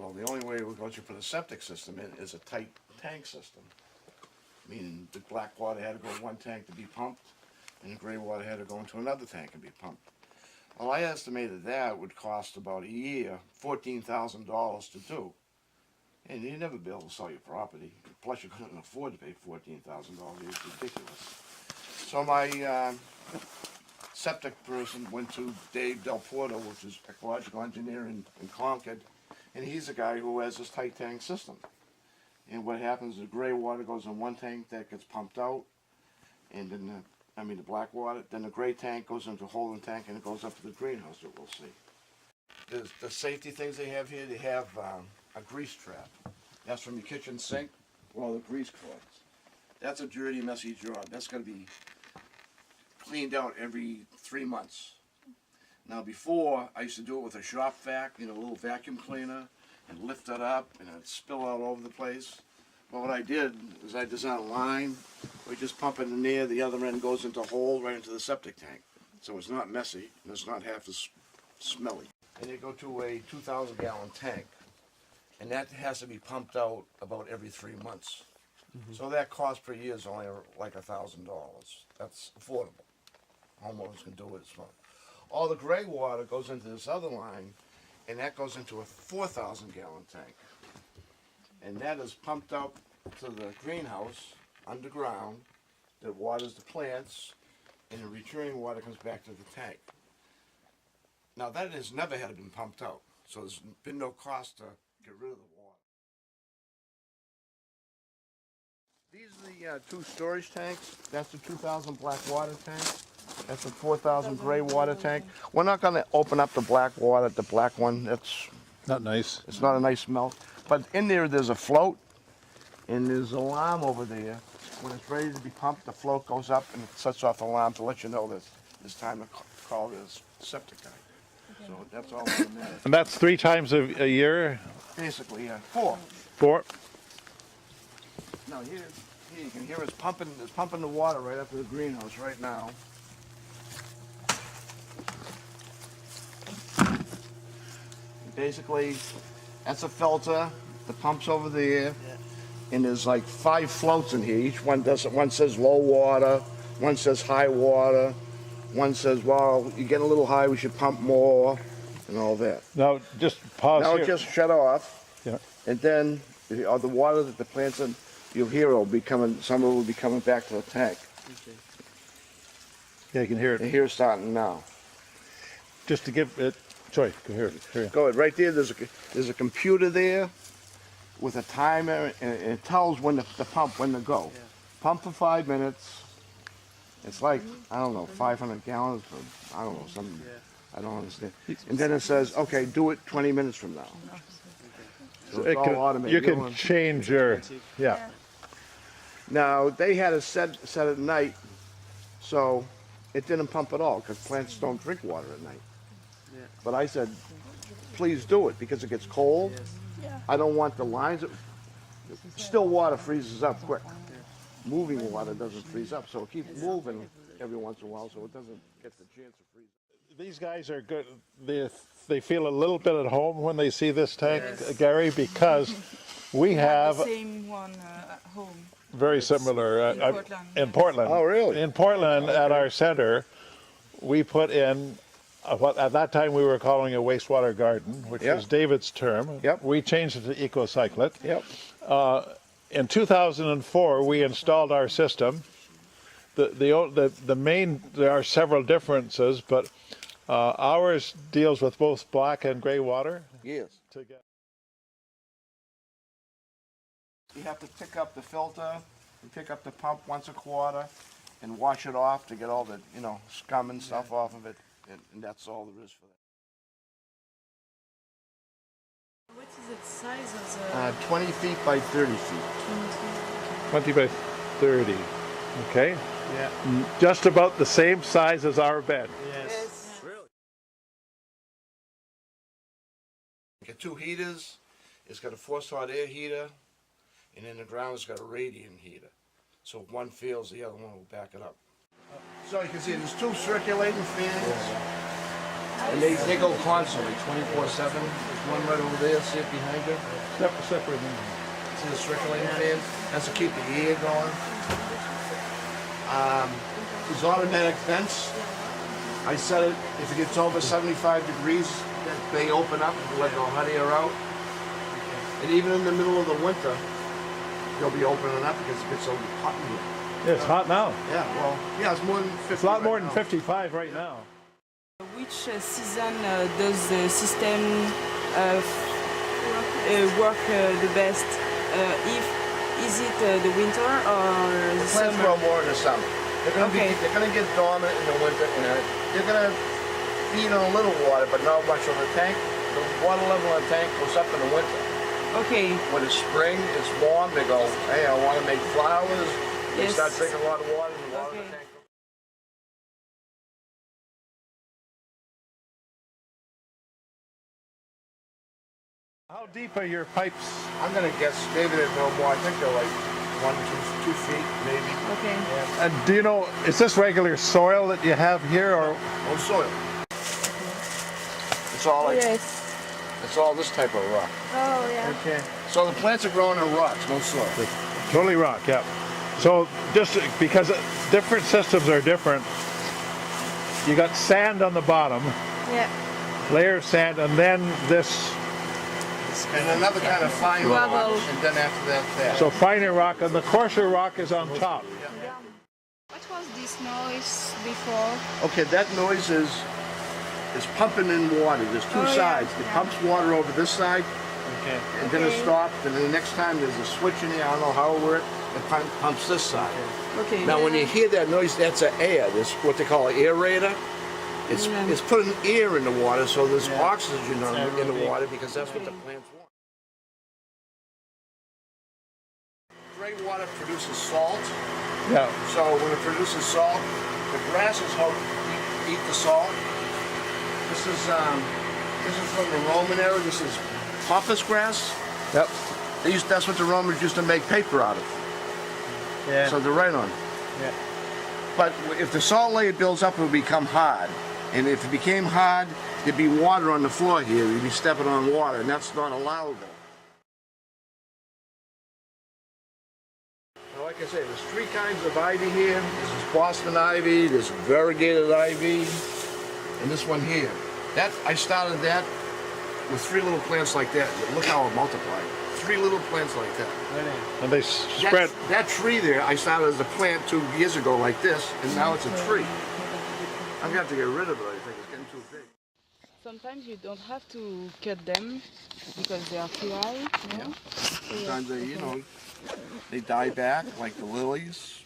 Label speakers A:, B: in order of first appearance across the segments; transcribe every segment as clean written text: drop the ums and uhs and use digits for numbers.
A: well, the only way we're going to put a septic system in is a tight tank system. Meaning the black water had to go in one tank to be pumped, and the gray water had to go into another tank and be pumped. Well, I estimated that would cost about a year, $14,000 to do. And you'd never be able to sell your property. Plus, you couldn't afford to pay $14,000. It's ridiculous. So my septic person went to Dave Del Porto, which is ecological engineer in Concord, and he's a guy who has this tight tank system. And what happens is the gray water goes in one tank that gets pumped out, and then the black water, then the gray tank goes into a holding tank and it goes up to the greenhouse that we'll see. The safety things they have here, they have a grease trap. That's from your kitchen sink, all the grease cords. That's a dirty, messy job. That's got to be cleaned out every 3 months. Now before, I used to do it with a shop vac, a little vacuum cleaner, and lift it up, and it'd spill all over the place. But what I did is I designed a line, we just pump it in there, the other end goes into a hole right into the septic tank. So it's not messy, and it's not half as smelly. And they go to a 2,000-gallon tank, and that has to be pumped out about every 3 months. Mm-hmm. So that cost per year is only like $1,000. That's affordable. Homeowners can do it as well. All the gray water goes into this other line, and that goes into a 4,000-gallon tank. And that is pumped up to the greenhouse underground that waters the plants, and the returning water comes back to the tank. Now that has never had been pumped out, so there's been no cost to get rid of the water. These are the 2 storage tanks. That's the 2,000 black water tank. That's the 4,000 gray water tank. We're not going to open up the black water, the black one. That's
B: not nice.
A: It's not a nice smell. But in there's a float, and there's an alarm over there. When it's ready to be pumped, the float goes up and it sets off the alarm to let you know that it's time to call this septic guy. So that's all automatic.
B: And that's 3 times a year?
A: Basically, yeah. 4.
B: 4?
A: Now here you can hear it's pumping the water right up to the greenhouse right now. Basically, that's a filter. The pump's over there, and there's like 5 floats in here. Each one does it. One says low water, one says high water, one says, well, you're getting a little high, we should pump more, and all that.
B: Now, just pause
A: now
B: here.
A: It just shut off,
B: yeah.
A: And then the water that the plant's in, you'll hear it'll be coming. Some of it will be coming back to the tank.
B: Okay. Yeah, you can hear it.
A: And here's starting now.
B: Just to give it. Sorry, go here.
A: Go ahead. Right there, there's a computer there with a timer, and it tells when the pump, when to go. Yeah. Pump for 5 minutes. It's like, I don't know, 500 gallons, or I don't know, something. Yeah. I don't understand. And then it says, okay, do it 20 minutes from now. So it's all automated.
B: You can change your, yeah.
A: Now, they had it set at night, so it didn't pump at all, because plants don't drink water at night. Yeah. But I said, please do it, because it gets cold. Yes. Yeah. I don't want the lines. Still water freezes up quick. Yeah. Moving water doesn't freeze up, so it keeps moving every once in a while, so it doesn't get the chance of freezing.
B: These guys are good. They feel a little bit at home when they see this tank, yes. Gary, because we have
C: the same one at home.
B: Very similar
C: in Portland.
B: In Portland.
A: Oh, really?
B: In Portland, okay. At our center, we put in what at that time we were calling a wastewater garden, which was David's term.
A: Yep.
B: We changed it to Ecocyclet.
A: Yep.
B: In 2004, we installed our system. The main, there are several differences, but ours deals with both black and gray water.
A: Yes. You have to pick up the filter and pick up the pump once a quarter and wash it off to get all the, scum and stuff off of it. And that's all there is for that.
C: What is its size of the...
A: 20 feet by 30 feet.
B: 20 by 30. Okay.
A: Yeah.
B: Just about the same size as our bed.
A: Yes. Really? Got 2 heaters. It's got a forced hot air heater, and in the ground it's got a radiant heater. So if one fails, the other one will back it up. So you can see there's 2 circulating fans, and they go constantly, 24/7. There's one right over there, see it behind you?
B: Separate.
A: See the circulating fan? That's to keep the air going. These automatic vents, I set it, if it gets over 75 degrees, they open up and let the hot air out. And even in the middle of the winter, they'll be opening up because it gets so hot in here.
B: Yeah, it's hot now.
A: Yeah, well, yeah, it's more than 50.
B: It's a lot
A: right
B: more than
A: now.
B: 55 right now.
C: Which season does the system work the best? Is it the winter or the
A: Plants
C: summer?
A: grow more in the summer.
C: Okay.
A: They're gonna get dormant in the winter, and they're gonna feed on a little water, but not much on the tank. The water level in the tank goes up in the winter.
C: Okay.
A: When it's spring, it's warm. They go, hey, I want to make flowers. They
C: Yes.
A: start drinking a lot of water, and the water in
C: Okay.
A: the tank.
B: How deep are your pipes?
A: I'm gonna guess David didn't know more. I think they're like 2 feet, maybe.
C: Okay.
B: And do you know, is this regular soil that you have here, or
A: No soil. It's all like
C: Yes.
A: it's all this type of rock.
C: Oh yeah.
B: okay,
A: So the plants are growing in rocks, no soil.
B: totally rock? Yeah. So just because different systems are different, you got sand on the bottom,
C: Yeah.
B: layer of sand, and then this.
A: And another kind of fine rock,
C: Gravel.
A: and then after that.
B: So finer rock, and the coarser rock is on top.
D: What was this noise before?
A: Okay, that noise is pumping in water. There's two
D: Oh, yeah,
A: sides. It
D: yeah.
A: pumps water over this side,
B: Okay.
A: and then it
D: Okay.
A: stops. And then the next time there's a switch in here. I don't know how it works. It pumps this side.
C: Okay.
A: Now, when you hear that noise, that's an air. That's what they call an aerator. It's
C: Yeah.
A: it's putting air in the water, so there's
B: Yeah.
A: oxygen in the
B: aerobic.
A: water because that's what the plants want. Gray water produces salt.
B: Yeah.
A: So when it produces salt, the grasses eat the salt. This is from the Roman era. This is pampas grass.
B: Yep.
A: That's what the Romans used to make paper out of.
B: Yeah.
A: So they're right on.
B: Yeah.
A: But if the salt layer builds up, it will become hard. And if it became hard, there'd be water on the floor here. You'd be stepping on water, and that's not allowable. Now, like I say, there's 3 kinds of ivy here. This is Boston ivy, this variegated ivy, and this one here. I started that with 3 little plants like that. Look how it multiplied. 3 little plants like that.
B: And they spread.
A: That tree there, I started as a plant 2 years ago like this, and now it's a tree. I'm gonna have to get rid of it, I think. It's getting too big.
C: Sometimes you don't have to cut them because they are too high. You know?
A: Sometimes they die back, like the lilies.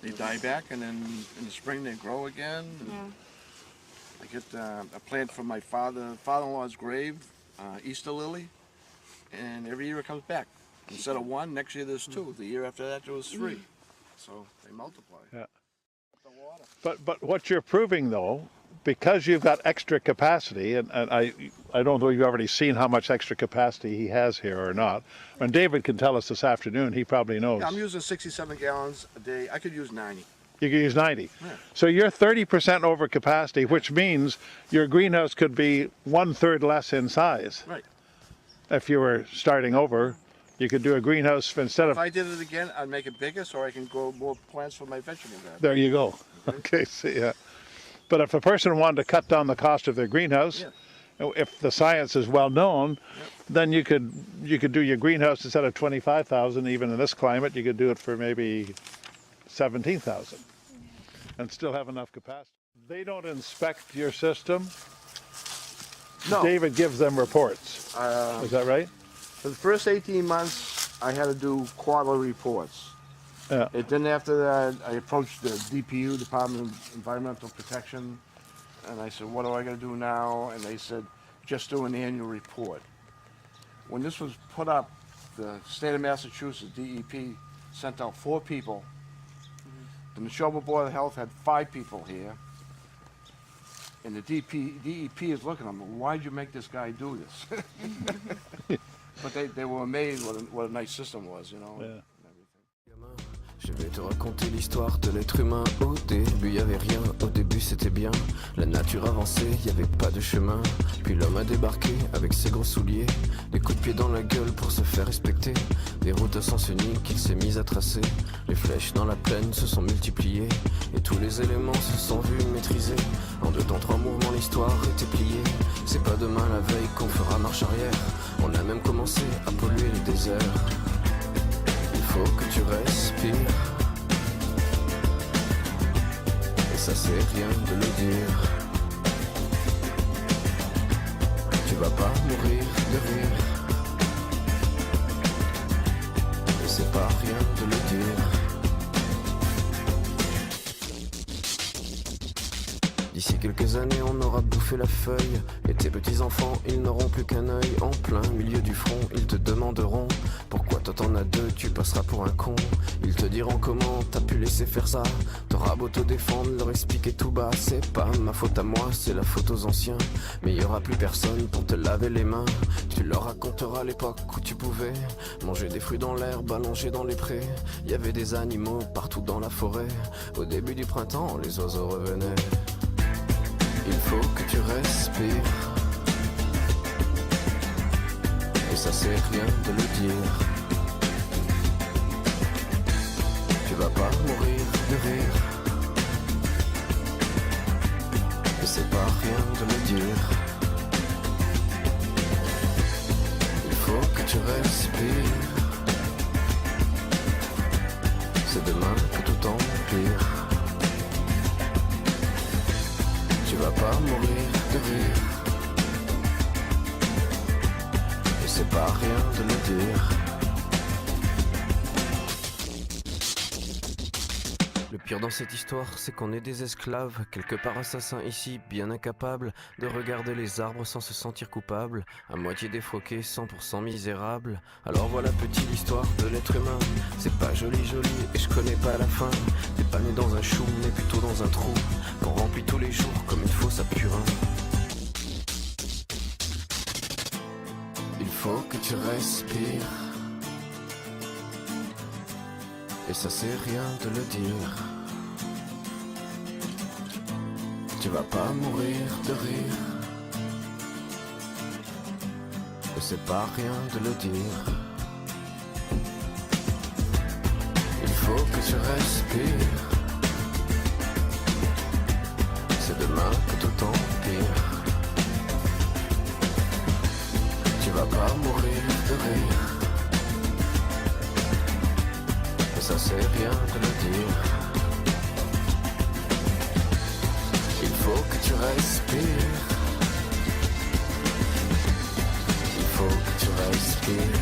A: They die back, and then in the spring they grow again.
C: Yeah.
A: I get a plant from my father-in-law's grave, Easter lily, and every year it comes back. Instead of 1, next year there's 2. The year after that there was 3. So they multiply.
B: Yeah.
A: The water.
B: But what you're proving though, because you've got extra capacity, and I don't know if you've already seen how much extra capacity he has here or not. And David can tell us this afternoon. He probably knows.
A: Yeah, I'm using 67 gallons a day. I could use 90.
B: You can use 90.
A: Yeah.
B: So you're 30% over capacity, which means your greenhouse could be 1/3 less in size.
A: Right.
B: If you were starting over, you could do a greenhouse instead
A: If
B: of.
A: I did it again, I'd make it bigger so I can grow more plants for my vegetable garden.
B: There you go. Okay, see, yeah. But if a person wanted to cut down the cost of their greenhouse,
A: Yeah.
B: if the science is well known, then you could do your greenhouse instead of 25,000, even in this climate, you could do it for maybe 17,000 and still have enough capacity. They don't inspect your system.
A: No.
B: David gives them reports. Is that right?
A: For the first 18 months, I had to do quarterly reports.
B: Yeah.
A: And then after that, I approached the DPU, Department of Environmental Protection, and I said, what do I got to do now? And they said, just do an annual report. When this was put up, the state of Massachusetts, DEP, sent out 4 people. And the Neshoba Board of Health had 5 people here. And the DEP is looking at them, why'd you make this guy do this? But they were amazed what a nice system was, you know.
B: Yeah.
A: and everything.
E: Je vais te raconter l'histoire de l'être humain. Au début y avait rien, au début c'était bien. La nature avançait, y avait pas de chemin. Puis l'homme a débarqué avec ses gros souliers, des coups de pied dans la gueule pour se faire respecter. Des routes à sens unique qu'il s'est mis à tracer. Les flèches dans la plaine se sont multipliées, et tous les éléments se sont vus maîtrisés. En 2 temps 3 mouvements l'histoire était pliée. C'est pas demain la veille qu'on fera marche arrière. On a même commencé à polluer le désert. Il faut que tu respires, et ça c'est rien de le dire. Tu vas pas mourir de rire, et c'est pas rien de le dire. D'ici quelques années on aura bouffé la feuille, et tes petits enfants ils n'auront plus qu'un œil. En plein milieu du front ils te demanderont pourquoi toi t'en as 2, tu passeras pour un con. Ils te diront comment t'as pu laisser faire ça. T'auras beau te défendre, leur expliquer tout bas. C'est pas ma faute à moi, c'est la faute aux anciens. Mais y aura plus personne pour te laver les mains. Tu leur raconteras l'époque où tu pouvais manger des fruits dans l'herbe, allongés dans les prés. Y avait des animaux partout dans la forêt. Au début du printemps, les oiseaux revenaient. Il faut que tu respires, et ça c'est rien de le dire. Tu vas pas mourir de rire, et c'est pas rien de le dire. Il faut que tu respires, c'est demain que tout empire. Tu vas pas mourir de rire, et c'est pas rien de le dire. Le pire dans cette histoire, c'est qu'on est des esclaves, quelque part assassins ici, bien incapables de regarder les arbres sans se sentir coupables, à moitié défroqués, 100% misérables. Alors voilà petite l'histoire de l'être humain. C'est pas joli et je connais pas la fin. T'es pas né dans un chou, mais plutôt dans un trou qu'on remplit tous les jours comme une fosse à purin. Il faut que tu respires, et ça c'est rien de le dire. Tu vas pas mourir de rire, et c'est pas rien de le dire. Il faut que tu respires, c'est demain que tout empire. Tu vas pas mourir de rire, ça c'est rien de le dire. Il faut que tu respires, il faut que tu respires,